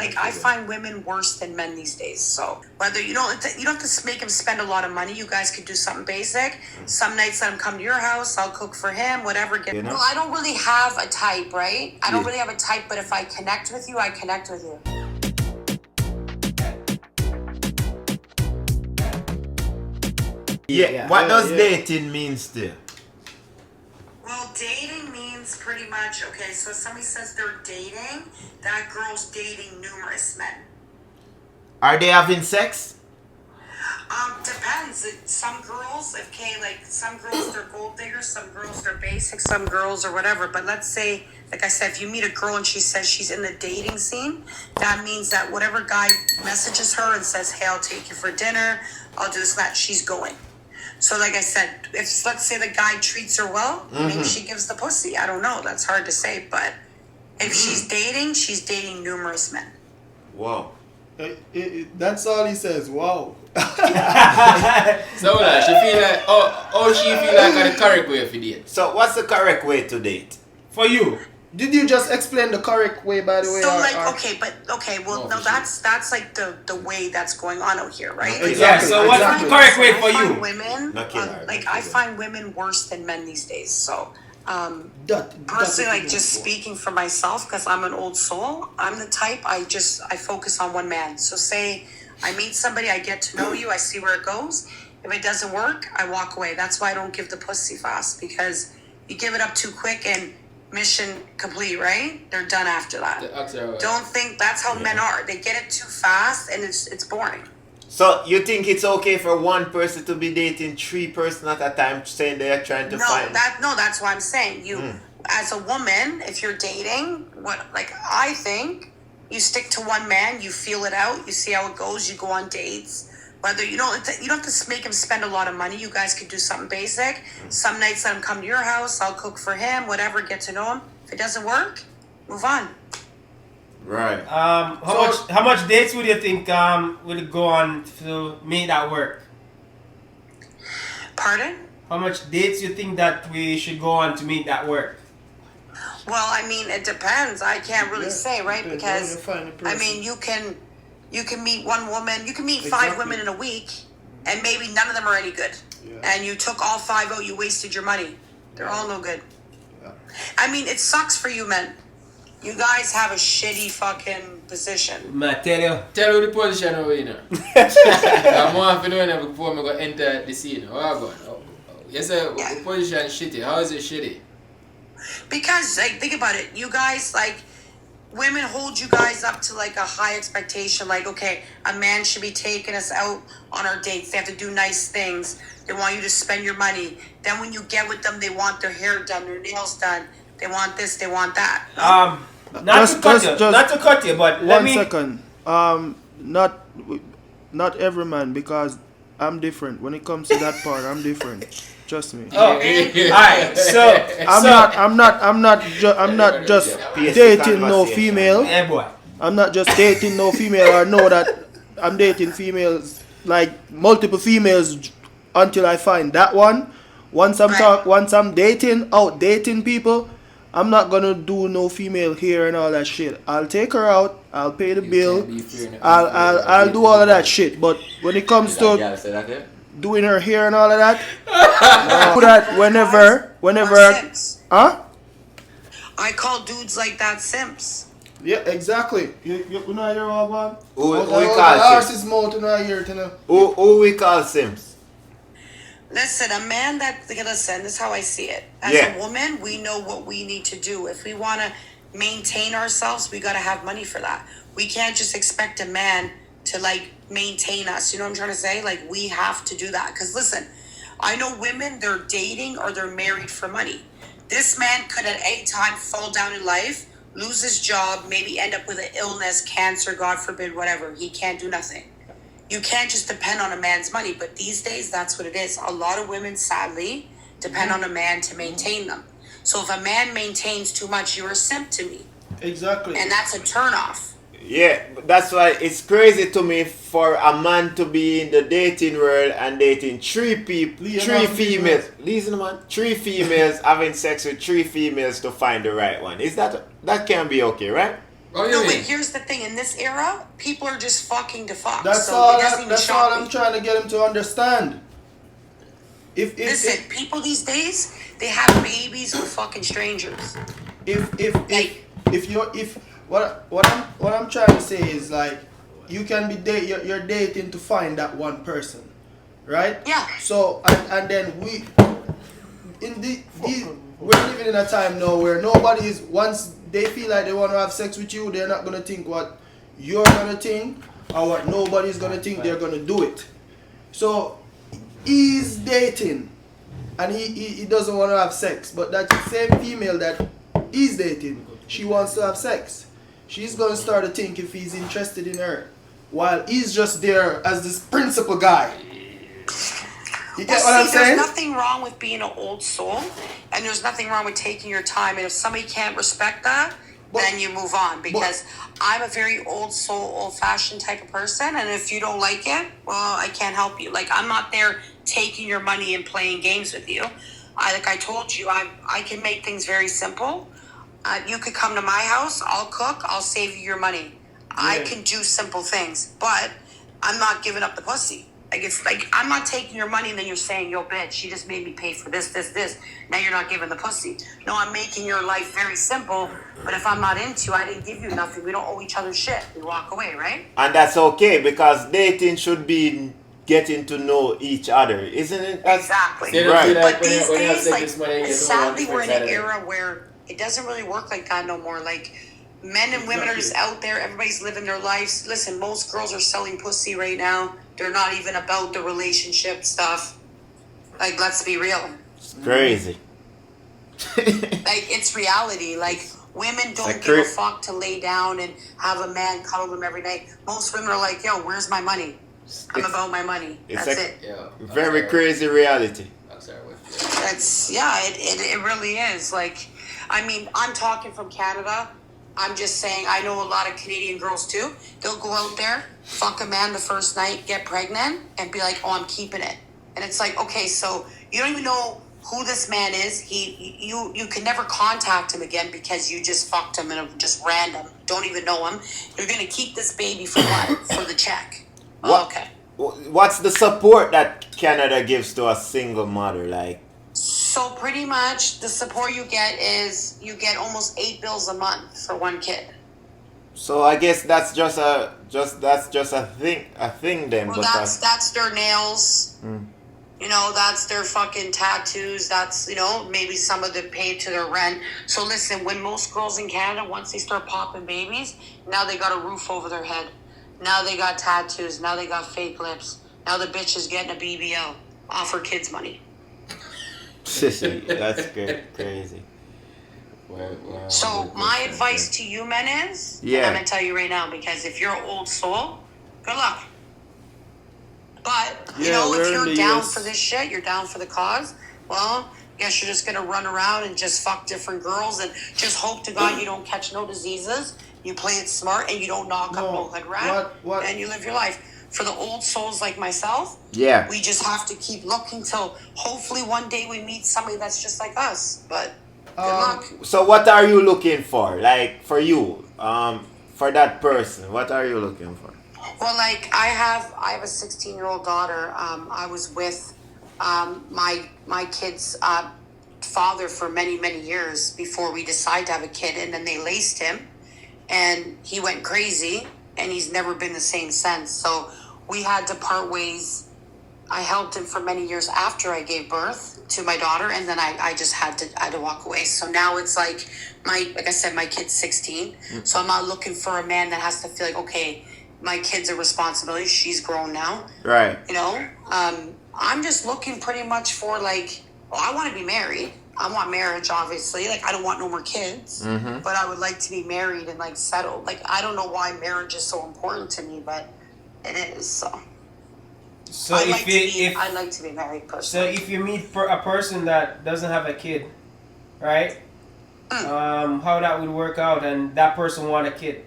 Like, I find women worse than men these days. So whether you don't have to make him spend a lot of money. You guys could do something basic. Some nights let him come to your house. I'll cook for him. Whatever. Well, I don't really have a type, right? I don't really have a type. But if I connect with you, I connect with you. What does dating means to you? Well, dating means pretty much, okay, so if somebody says they're dating, that girl's dating numerous men. Are they having sex? Depends. Some girls, some girls they're gold diggers, some girls they're basic, some girls or whatever. But let's say, like I said, if you meet a girl and she says she's in the dating scene, that means that whatever guy messages her and says, hey, I'll take you for dinner, I'll do this, that, she's going. So like I said, if let's say the guy treats her well, maybe she gives the pussy. I don't know. That's hard to say. But if she's dating numerous men. Wow. That's all he says. Wow. So she feel like, she feel like the correct way to date. So what's the correct way to date? For you. Did you just explain the correct way, by the way? So that's like the way that's going on out here, right? Exactly. Yeah, so what's the correct way for you? Women, I find women worse than men these days. So, personally, like just speaking for myself, because I'm an old soul, I'm the type, I focus on one man. So say I meet somebody, I get to know you, I see where it goes. If it doesn't work, I walk away. That's why I don't give the pussy fast, because you give it up too quick and mission complete, right? They're done after that. Don't think that's how men are. They get it too fast and it's boring. So you think it's okay for one person to be dating three persons at a time, saying they are trying to find? That's what I'm saying. You, as a woman, if you're dating, I think you stick to one man, you feel it out, you see how it goes, you go on dates. Whether you don't have to make him spend a lot of money. You guys could do something basic. Some nights let him come to your house. I'll cook for him. Whatever. Get to know him. If it doesn't work, move on. Right. How much dates would you think would go on to make that work? Pardon? How much dates you think that we should go on to make that work? Well, I mean, it depends. I can't really say, right? Because I mean, you can meet one woman, you can meet 5 women in a week, and maybe none of them are any good. Yeah. And you took all 5 out, you wasted your money. They're all no good. Yeah. I mean, it sucks for you men. You guys have a shitty fucking position. Tell you the position over here. I'm more to know before I go enter the scene. Yes, sir, the position is shitty. How is it shitty? Because, think about it. You guys, women hold you guys up to a high expectation. Like, okay, a man should be taking us out on our dates. They have to do nice things. They want you to spend your money. Then when you get with them, they want their hair done, their nails done. They want this, they want that. Not to cut you, but one second. Not every man, because I'm different. When it comes to that part, I'm different. Trust me. Alright, so I'm not just dating no female. Yeah, boy. I'm not just dating no female. I know that I'm dating females, multiple females, until I find that one. Once I'm dating people, I'm not gonna do no female hair and all that shit. I'll take her out. I'll pay the bill. I'll do all of that shit. But when it comes to doing her hair and all of that, do that whenever. Huh? I call dudes like that simps. Yeah, exactly. You know you're all one. Who we call simps? Who we call simps? Listen, a man this is how I see it. As a woman, we know what we need to do. If we want to maintain ourselves, we got to have money for that. We can't just expect a man to maintain us. You know what I'm trying to say? We have to do that. Because listen, I know women, they're dating or they're married for money. This man could at any time fall down in life, lose his job, maybe end up with an illness, cancer, God forbid, whatever. He can't do nothing. You can't just depend on a man's money, but these days, that's what it is. A lot of women, sadly, depend on a man to maintain them. So if a man maintains too much, you're a simp to me. Exactly. And that's a turnoff. Yeah, that's why it's crazy to me for a man to be in the dating world and dating 3 females. Listen, man, 3 females having sex with 3 females to find the right one. That can be okay, right? Oh, you No, but mean? here's the thing. In this era, people are just fucking to fuck. That's so all. it doesn't even That's shock all I'm me. trying to get him to understand. Listen, people these days, they have babies with fucking strangers. If what I'm trying to say is like you can be you're dating to find that one person, right? Yeah. So and then we're living in a time now where nobody is, once they feel like they want to have sex with you, they're not gonna think what you're gonna think or what nobody's gonna think. They're gonna do it. So he's dating and he doesn't want to have sex, but that same female that he's dating, she wants to have sex. She's gonna start to think if he's interested in her, while he's just there as this principal guy. You get what I'm saying? There's nothing wrong with being an old soul, and there's nothing wrong with taking your time. And if somebody can't respect that, then you move on. Because I'm a very old soul, old-fashioned type of person, and if you don't like it, well, I can't help you. Like, I'm not there taking your money and playing games with you. Like I told you, I can make things very simple. You could come to my house, I'll cook, I'll save you your money. I can do simple things, but I'm not giving up the pussy. Like, it's like, I'm not taking your money and then you're saying, yo, bitch, she just made me pay for this. Now you're not giving the pussy. No, I'm making your life very simple, but if I'm not into you, I didn't give you nothing. We don't owe each other shit. We walk away, right? And that's okay, because dating should be getting to know each other, isn't it? Exactly. They don't feel Right. like But when these you have days, sex like, this money, you don't sadly, want we're in to an fix era where it doesn't really work like that no more. Like, men and women are just out there. Everybody's living their lives. Listen, most girls are selling pussy right now. They're not even about the relationship stuff. Like, let's be real. It's crazy. Like, it's reality. Like, women don't give a fuck to lay down and have a man cuddle them every night. Most women are like, yo, where's my money? I'm about my money. That's it. Yeah. Very crazy reality. That's, yeah, it really is. Like, I mean, I'm talking from Canada. I'm just saying, I know a lot of Canadian girls too. They'll go out there, fuck a man the first night, get pregnant, and be like, oh, I'm keeping it. And it's like, okay, so you don't even know who this man is. You can never contact him again because you just fucked him and just random. Don't even know him. You're gonna keep this baby for what? For the check. What, Okay. What's the support that Canada gives to a single mother? Like, So pretty much the support you get is you get almost 8 bills a month for one kid. so I guess that's just a thing then. Well, But that's their nails. You know, that's their fucking tattoos. That's, you know, maybe some of the pay to their rent. So listen, when most girls in Canada, once they start popping babies, now they got a roof over their head. Now they got tattoos. Now they got fake lips. Now the bitch is getting a BBL off her kids' money. that's crazy. So my advice to you men is, and I'm going to tell you right now, because if you're an old soul, good luck. But, you know, if you're down for this shit, you're down for the cause, well, guess you're just going to run around and just fuck different girls and just hope to God you don't catch no diseases. You play it smart and you don't knock up no hood rat, and you live your life. For the old souls like myself, we just have to keep looking till hopefully one day we meet somebody that's just like us. But good luck. So what are you looking for? Like, for you, for that person, what are you looking for? Well, like I have a 16-year-old daughter. I was with my kid's father for many years before we decided to have a kid, and then they laced him, and he went crazy, and he's never been the same since. So we had to part ways. I helped him for many years after I gave birth to my daughter, and then I just had to walk away. So now it's like like I said, my kid's 16, so I'm not looking for a man that has to feel like, okay, my kid's a responsibility. She's grown now. Right. You know, I'm just looking pretty much for like, well, I want to be married. I want marriage, obviously. Like, I don't want no more kids, but I would like to be married and like settled. Like, I don't know why marriage is so important to me, but it is. So I'd like to be married personally. So if you meet a person that doesn't have a kid, right? How that would work out, and that person want a kid.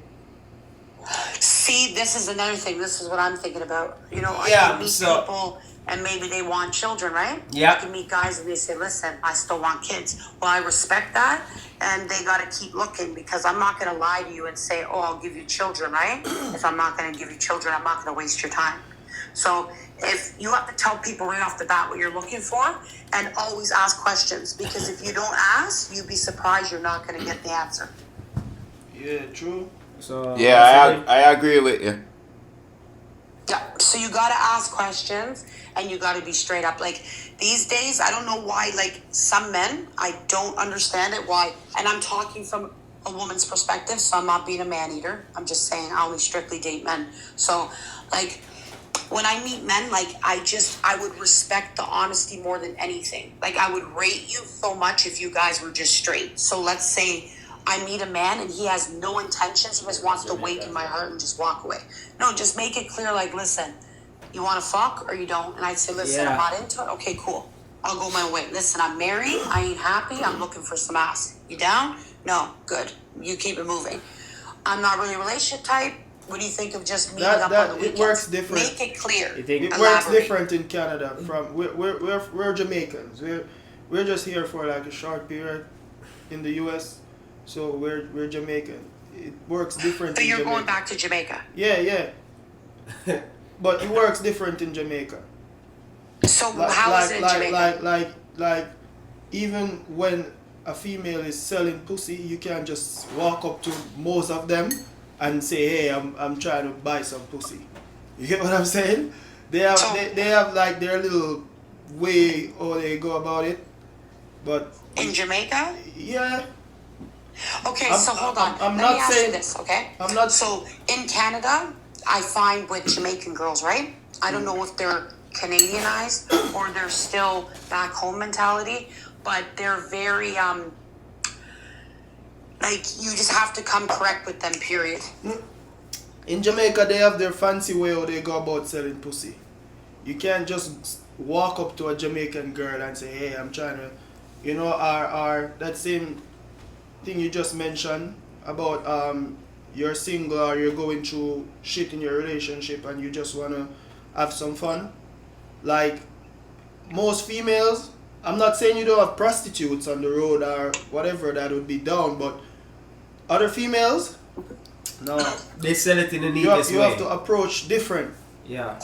See, this is another thing. This is what I'm thinking about. You know, I meet people and maybe they want children, right? Yeah. You can meet guys and they say, listen, I still want kids. Well, I respect that, and they got to keep looking, because I'm not going to lie to you and say, oh, I'll give you children, right? If I'm not going to give you children, I'm not going to waste your time. So if you have to tell people right off the bat what you're looking for, and always ask questions, because if you don't ask, you'd be surprised you're not going to get the answer. Yeah, true. So Yeah, I agree with you. Yeah, so you gotta ask questions, and you gotta be straight up. Like, these days, I don't know why, like, some men, I don't understand it, why, and I'm talking from a woman's perspective, so I'm not being a man-eater. I'm just saying I only strictly date men. So, like, when I meet men, like, I would respect the honesty more than anything. Like, I would rate you so much if you guys were just straight. So let's say I meet a man and he has no intentions, he just wants to wake in my heart and just walk away. No, just make it clear, like, listen, you want to fuck or you don't? And I'd say, listen, I'm not into it. Okay, cool. I'll go my way. Listen, I'm married. I ain't happy. I'm looking for some ass. You down? No. Good. You keep it moving. I'm not really a relationship type. What do you think of just meeting up on the weekends? It works different. Make it clear. It works different in Canada. From we're Jamaicans. We're just here for like a short period in the US. So we're Jamaican. It works different. So you're going back to Jamaica? Yeah. But it works different in Jamaica. So how is it in Jamaica? Like even when a female is selling pussy, you can't just walk up to most of them and say, hey, I'm trying to buy some pussy. You get what I'm saying? They have like their little way how they go about it. But in Jamaica? Yeah. Okay, so hold on. I'm Let me not ask saying you this, okay? I'm not. So in Canada, I find with Jamaican girls, right? I don't know if they're Canadianized or they're still back home mentality, but they're very like, you just have to come correct with them, period. In Jamaica, they have their fancy way how they go about selling pussy. You can't just walk up to a Jamaican girl and say, hey, I'm trying to, you know, our that same thing you just mentioned about you're single or you're going through shit in your relationship and you just want to have some fun. Like, most females, I'm not saying you don't have prostitutes on the road or whatever that would be down, but other females, no. They sell it in a needless way. You have to approach different. Yeah.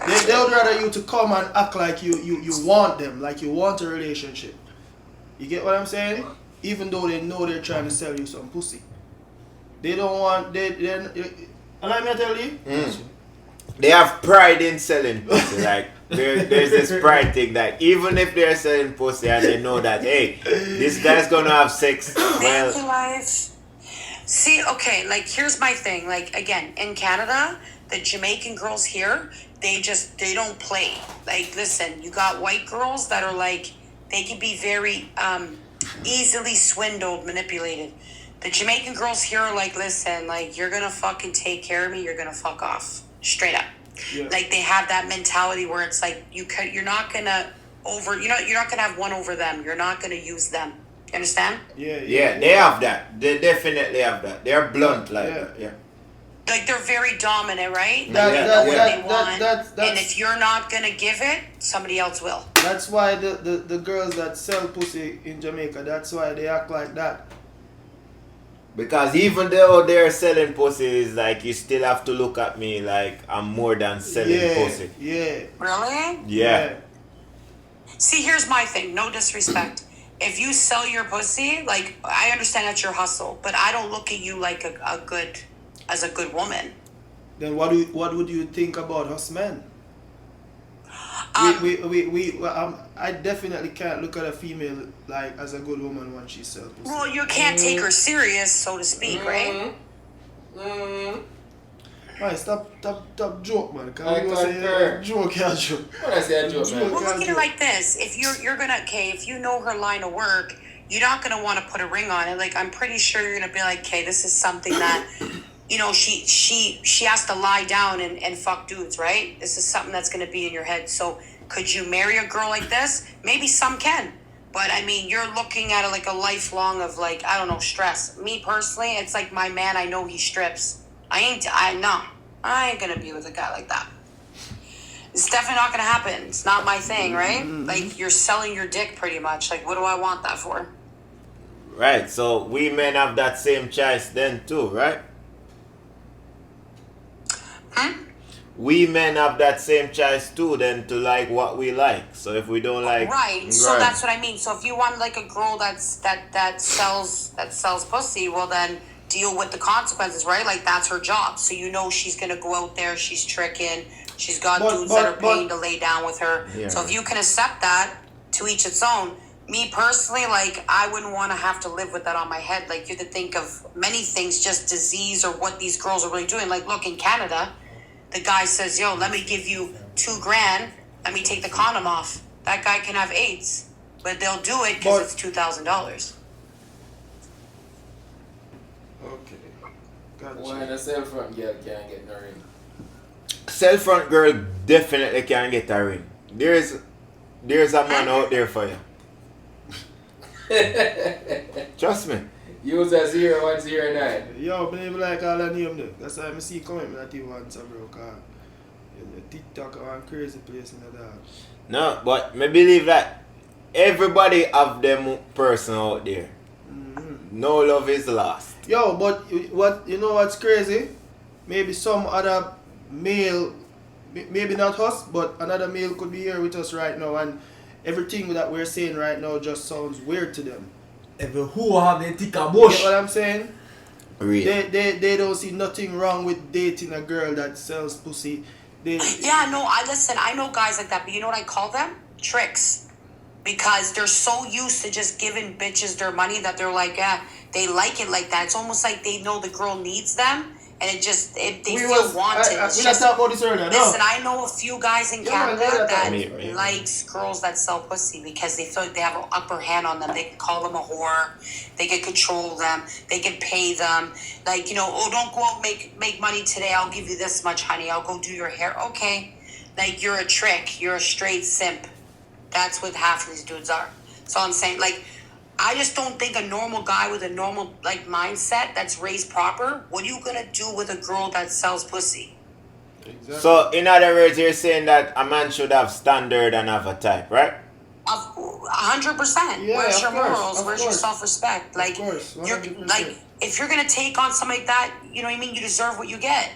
They would rather you to come and act like you want them, like you want a relationship. You get what I'm saying? Even though they know they're trying to sell you some pussy. They don't want, and I'm gonna tell you, they have pride in selling pussy. Like, there's this pride thing that even if they're selling pussy and they know that, hey, this guy's gonna have sex, well, Thank you, life. See, okay, like, here's my thing. Like, again, in Canada, the Jamaican girls here, they don't play. Like, listen, you got white girls that are like, they can be very easily swindled, manipulated. The Jamaican girls here are like, listen, like, you're gonna fucking take care of me, you're gonna fuck off. Straight up. Yeah. Like, they have that mentality where it's like, you're not gonna you're not gonna have one over them. You're not gonna use them. You understand? Yeah, they have that. They definitely have that. They're blunt like that. Yeah. Like, they're very dominant, right? That's and if you're not gonna give it, somebody else will. That's why the girls that sell pussy in Jamaica, that's why they act like that. Because even though they're selling pussy, it's like, you still have to look at me like I'm more than selling pussy. Yeah. Really? Yeah. See, here's my thing. No disrespect. If you sell your pussy, like, I understand that's your hustle, but I don't look at you like a good woman. Then what would you think about us men? I definitely can't look at a female like as a good woman when she sells pussy. Well, you can't take her serious, so to speak, right? Right, stop joke, man. Can we say joke? What I say a joke, man? Well, look at it like this. If you're gonna, if you know her line of work, you're not gonna want to put a ring on it. Like, I'm pretty sure you're gonna be like, okay, this is something that, you know, she has to lie down and fuck dudes, right? This is something that's gonna be in your head. So could you marry a girl like this? Maybe some can. But, I mean, you're looking at it like a lifelong of, like, I don't know, stress. Me, personally, it's like my man, I know he strips. I ain't gonna be with a guy like that. It's definitely not gonna happen. It's not my thing, right? Like you're selling your dick pretty much. Like what do I want that for? Right, so we men have that same choice then too, right? We men have that same choice too then to like what we like. So if we don't like Right. So that's what I mean. So if you want like a girl that sells pussy, well then deal with the consequences, right? Like that's her job. So you know she's gonna go out there, she's tricking, she's got dudes that are paying to lay down with her. Yeah. So if you can accept that, to each its own. Me personally, like I wouldn't want to have to live with that on my head. Like you have to think of many things, just disease or what these girls are really doing. Like look, in Canada, the guy says, yo, let me give you $2,000, let me take the condom off. That guy can have AIDS. But they'll do it because it's $2,000. Okay. Gotcha. Why a cell phone girl can't get no ring? Cell front girl definitely can get a ring. There's a man out there for you. Trust me. Use a 0109. Yo, but even like all I name them. That's why I see coming, but I think once, bro, cause TikTok are a crazy place in the dog. No, but me believe that everybody have them person out there. No love is lost. Yo, but what you know what's crazy? Maybe some other male, maybe not us, but another male could be here with us right now, and everything that we're saying right now just sounds weird to them. Every who have they tick a You bush. know what I'm saying? Real. They don't see nothing wrong with dating a girl that sells pussy. Yeah, no, I know guys like that, but you know what I call them? Tricks. Because they're so used to just giving bitches their money that they're like, they like it like that. It's almost like they know the girl needs them, and they feel wanted. We not talk about this earlier, no. Listen, I know a few guys in Canada that Me. likes girls that sell pussy because they feel like they have an upper hand on them. They can call them a whore. They can control them. They can pay them. Like, oh, don't go out make money today. I'll give you this much, honey. I'll go do your hair. Okay. Like, you're a trick. You're a straight simp. That's what half of these dudes are. So I'm saying, like, I just don't think a normal guy with a normal, like, mindset that's raised proper, what are you going to do with a girl that sells pussy? Exactly. So in other words, you're saying that a man should have standard and have a type, right? 100%. Yeah, Where's your of course, morals? of Where's your course. self-respect? Like, Of course, you're 100%. like, if you're gonna take on something like that, you know what I mean. You deserve what you get.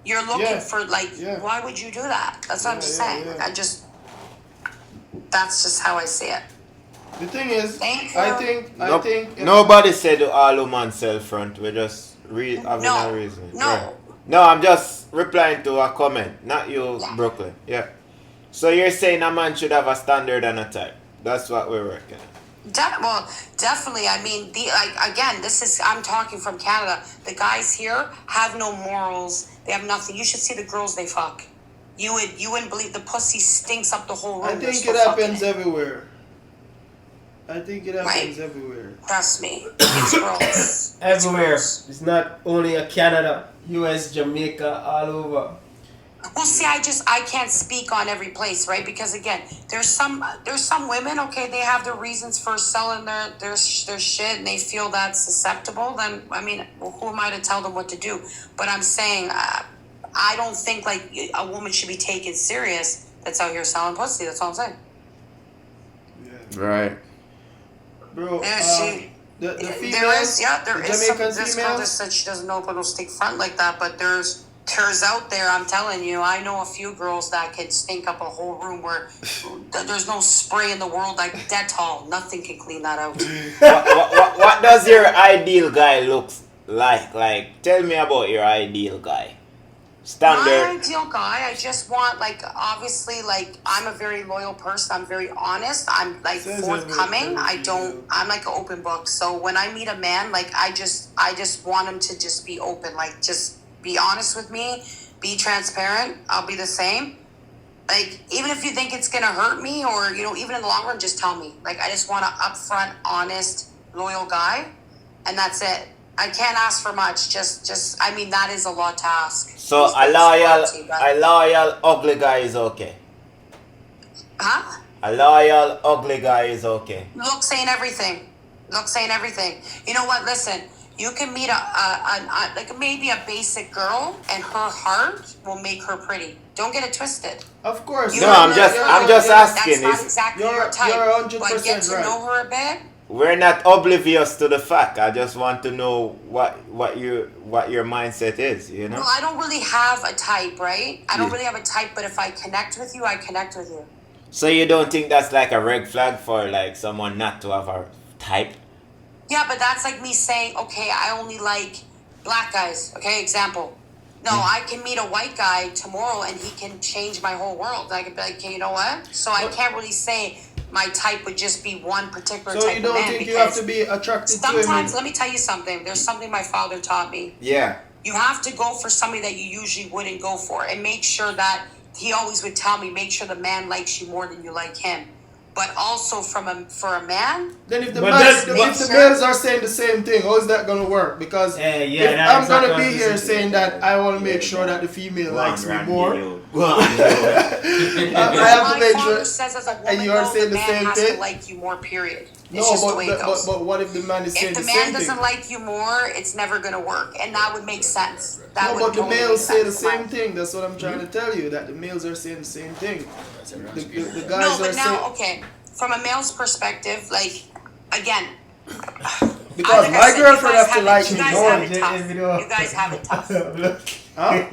You're looking for why would you do that? That's what I'm just saying. yeah. Like, that's just how I see it. The thing is, Thank you. I think Nobody said all women sell front. We're just having a reason. No. Right. No, I'm just replying to a comment, not you, Brooklyn. Yeah. So you're saying a man should have a standard and a type. That's what we're working on. Well, definitely. I mean, I'm talking from Canada. The guys here have no morals. They have nothing. You should see the girls they fuck. You wouldn't believe the pussy stinks up the whole room. I think it happens everywhere. Everywhere. Trust me, it's gross. Everywhere. It's not only a Canada, US, Jamaica, all over. Well, see, I can't speak on every place, right? Because again, there's some women, okay, they have their reasons for selling their shit, and they feel that's susceptible. Then I mean, who am I to tell them what to do? But I'm saying, I don't think like a woman should be taken serious that's out here selling pussy. That's all I'm saying. Yeah. Right. Bro, The females, there is some. Jamaican This girl just said she doesn't know if it'll stick front like that, but there's out there. I'm telling you, I know a few girls that can stink up a whole room where there's no spray in the world like Dettol. Nothing can clean that out. what does your ideal guy look like? Like, tell me about your ideal guy. Standard. My ideal guy, I just want, like, obviously, like, I'm a very loyal person. I'm very honest. I'm, like, forthcoming. I'm like an open book. So when I meet a man, like, I just want him to just be open. Like, just be honest with me. Be transparent. I'll be the same. Like, even if you think it's going to hurt me or, even in the long run, just tell me. Like, I just want an upfront, honest, loyal guy. And that's it. I can't ask for much. Just I mean, that is a lot to ask. So a loyal ugly guy is okay. Huh? A loyal ugly guy is okay. Looks ain't everything. You know what? Listen, You can meet like maybe a basic girl, and her heart will make her pretty. Don't get it twisted. Of course. No, I'm just asking. That's not exactly your type. You're 100% but get to right. know her a bit. We're not oblivious to the fact. I just want to know what your mindset is, you know? Well, I don't really have a type, right? I don't really have a type, but if I connect with you, I connect with you. So you don't think that's like a red flag for like someone not to have a type? Yeah, but that's like me saying, okay, I only like black guys. Okay, example. No, I can meet a white guy tomorrow and he can change my whole world. I could be like, okay, you know what? So I can't really say my type would just be one particular So type you don't of man. think you have to be attracted to him? Sometimes, let me tell you something. There's something my father taught me. Yeah. You have to go for somebody that you usually wouldn't go for, and make sure that he always would tell me, make sure the man likes you more than you like him. But also for a man. Then if the But males are saying the same thing, how is that gonna work? Because if I'm gonna be here saying that I want to make sure that the female likes me more, I have to make sure. Says as a woman, And you are saying the man same has thing? to like you more. Period. It's No, just the way it goes. but what if the man is saying If the the same man thing? doesn't like you more, it's never gonna work, and that would make sense. That No, would but the totally males make say the sense. same thing. That's what I'm trying to tell you. That the males are saying the same thing. The guys No, are but saying. now, okay, from a male's perspective, like, again, Because like I my said, girlfriend you guys have to like you me guys more. have it tough. You guys have it tough. Huh?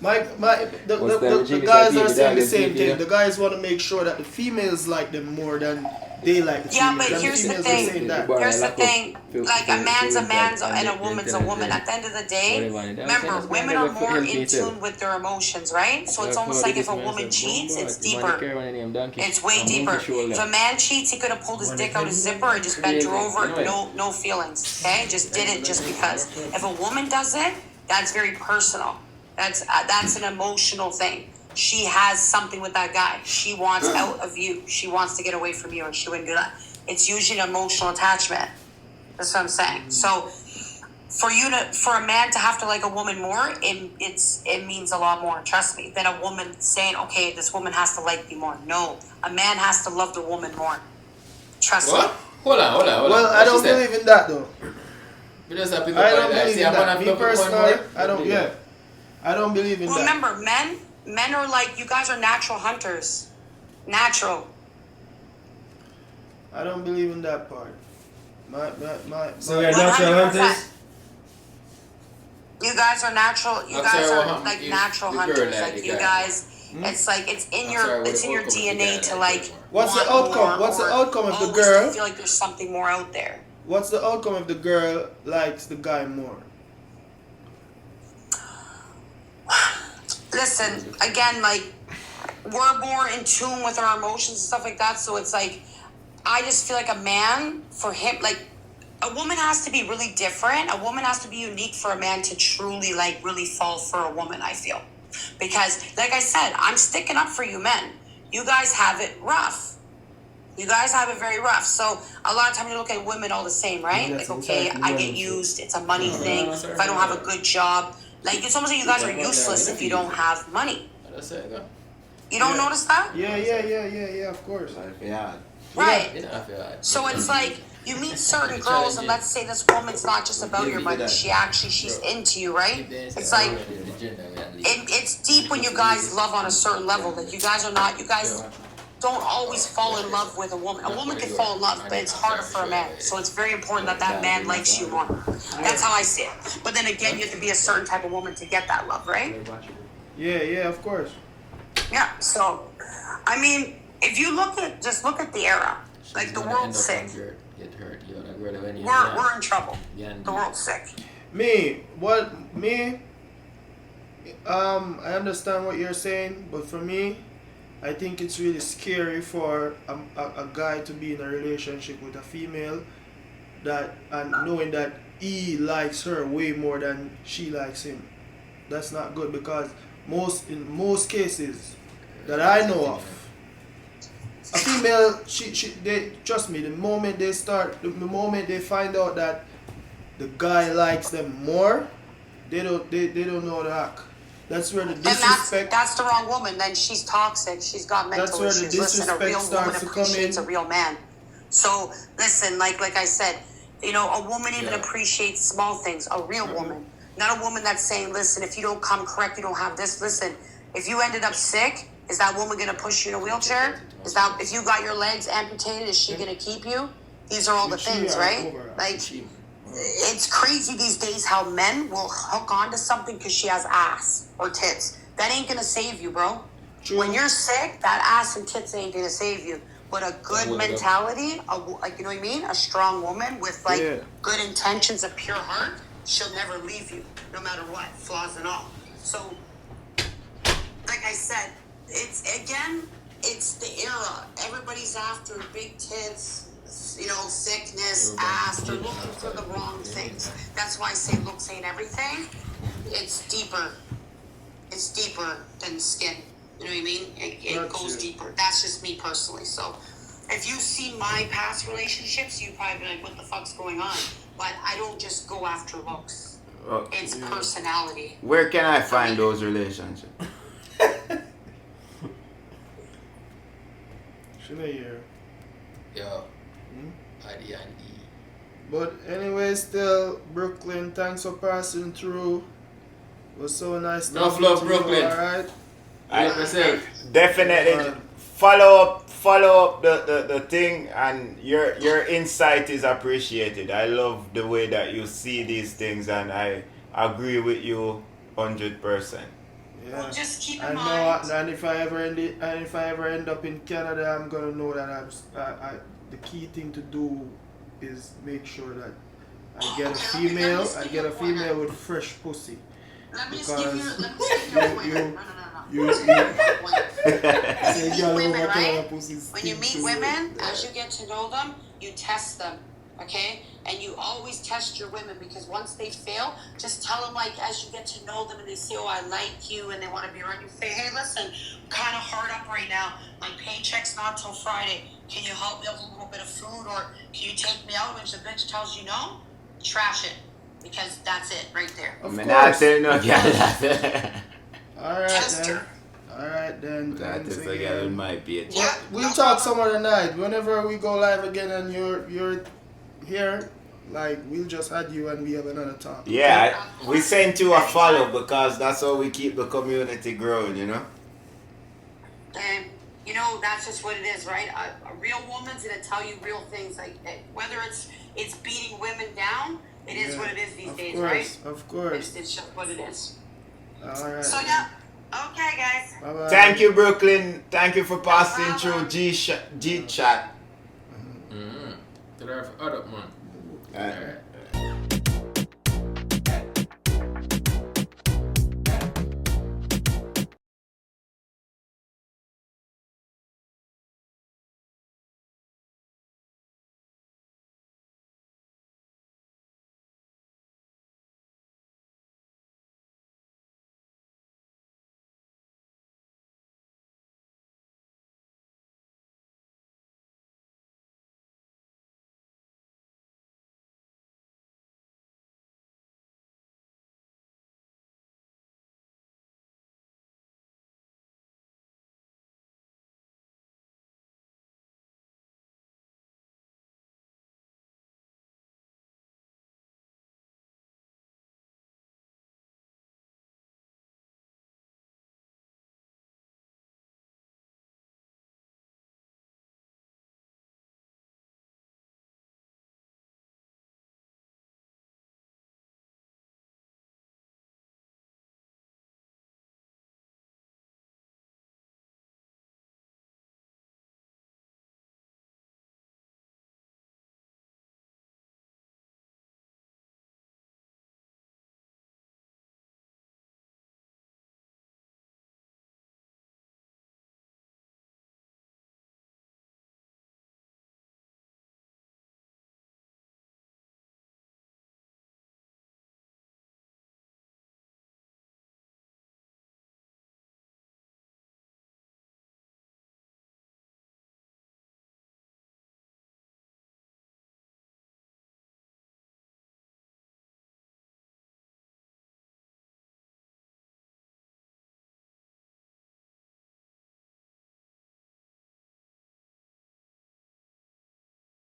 The What's guys that? are saying the same Yeah. thing. The guys want to make sure that the females like them more than they like the Yeah, females. but And here's the females thing. are saying that. Here's the thing, like a man's a man's and a woman's a woman. At the end of the day, remember, women are more in tune with their emotions, right? So it's almost like if a woman cheats, it's deeper. It's way deeper. If a man cheats, he could have pulled his dick out his zipper and just bent her over, no feelings, okay? Just did it just because. If a woman does it, that's very personal. That's an emotional thing. She has something with that guy. She wants out of you. She wants to get away from you, and she wouldn't do that. It's usually an emotional attachment. That's what I'm saying. So, for a man to have to like a woman more, it means a lot more. Trust me, than a woman saying, "Okay, this woman has to like me more." No, a man has to love the woman more. Trust me. Hold on. Well, I don't believe in that though. We just have I don't believe in that. Me personally, I don't. Yeah, I don't believe in that. Remember, men are like, you guys are natural hunters. Natural. I don't believe in that part. So we're natural 100%. hunters? You guys are natural. You I'm guys sorry, are what like happened? natural The girl hunters. like Like the you guy. guys, it's like it's in your DNA to like. What's the want outcome? more What's the or outcome if the always girl? to feel like there's something more out there. What's the outcome if the girl likes the guy more? Listen, again, like we're more in tune with our emotions and stuff like that. So it's like, I just feel like a man, for him, like a woman has to be really different. A woman has to be unique for a man to truly like really fall for a woman, I feel. Because like I said, I'm sticking up for you men. You guys have it rough. You guys have it very rough. So a lot of times you look at women all the same, right? Like, okay, I get used. It's a money thing. If I don't have a good job, like it's almost like you guys are useless if you don't have money. You don't notice that? Yeah, of course. Yeah. Right. So it's like you meet certain girls, and let's say this woman's not just about your money. She's into you, right? It's like it's deep when you guys love on a certain level. Like you guys don't always fall in love with a woman. A woman can fall in love, but it's harder for a man. So it's very important that man likes you more. That's how I see it. But then again, you have to be a certain type of woman to get that love, right? Yeah, of course. Yeah. So, I mean, if you look at the era, like the world's sick. We're in trouble. The world's sick. I understand what you're saying, but for me, I think it's really scary for a guy to be in a relationship with a female and knowing that he likes her way more than she likes him. That's not good because in most cases that I know of, a female, they trust me. The moment they find out that the guy likes them more, they don't know the hack. That's where the disrespect. That's the wrong woman. Then she's toxic. She's got mental issues. Listen, a real woman appreciates a real man. So listen, like I said, you know, a woman even Yeah. appreciates small things. A real woman, not a woman that's saying, "Listen, if you don't come correct, you don't have this." Listen, if you ended up sick, is that woman gonna push you in a wheelchair? Is that if you got your legs amputated, is she gonna keep you? These are all the things, right? Like, it's crazy these days how men will hook onto something because she has ass or tits. That ain't gonna save you, bro. When you're sick, that ass and tits ain't gonna save you. But a good mentality, like, you know what I mean? A strong woman with like good intentions, a pure heart, she'll never leave you, no matter what, flaws and all. So, like I said, it's the era. Everybody's after big tits, you know, thickness, ass. They're looking for the wrong things. That's why I say looks ain't everything. It's deeper. It's deeper than skin. You know what I mean? It goes deeper. That's just me personally. So, if you've seen my past relationships, you probably be like, "What the fuck's going on?" But I don't just go after looks. It's personality. Where can I find those relationships? Should I hear? Yo. ID and E. But anyway, still, Brooklyn, thanks for passing through. It was so nice. Enough love, Brooklyn. Alright. Definitely follow up the thing, and your insight is appreciated. I love the way that you see these things, and I agree with you 100%. Yeah. Well, just keep in I mind. know, and if I ever end up in Canada, I'm gonna know that the key thing to do is make sure that I get a female. I get a female with fresh pussy. Let me just give you a women. You Meet women, right? pussies. When you meet women, as you get to know them, you test them, okay? And you always test your women, because once they fail, just tell them, like, as you get to know them and they say, "Oh, I like you," and they want to be around you, say, "Hey, listen, I'm kind of hard up right now. My paycheck's not till Friday. Can you help me with a little bit of food, or can you take me out?" When the bitch tells you no, trash it, because that's it right there. Of I'm course. not saying no girl that. Alright then. That is a girl in my page. Yeah, We'll talk some other night. Whenever we go live again and you're here, like, we'll just add you and we have another talk. Yeah, we sent you a follow because that's how we keep the community growing, you know? And, you know, that's just what it is, right? A real woman's going to tell you real things. Like, whether it's beating women down, it is what it is these days, right? Of course. It's just what it is. Alright. So, yeah. Okay, guys. Bye-bye. Thank you, Brooklyn. Thank you for passing through G-Chat. To the other man. Alright.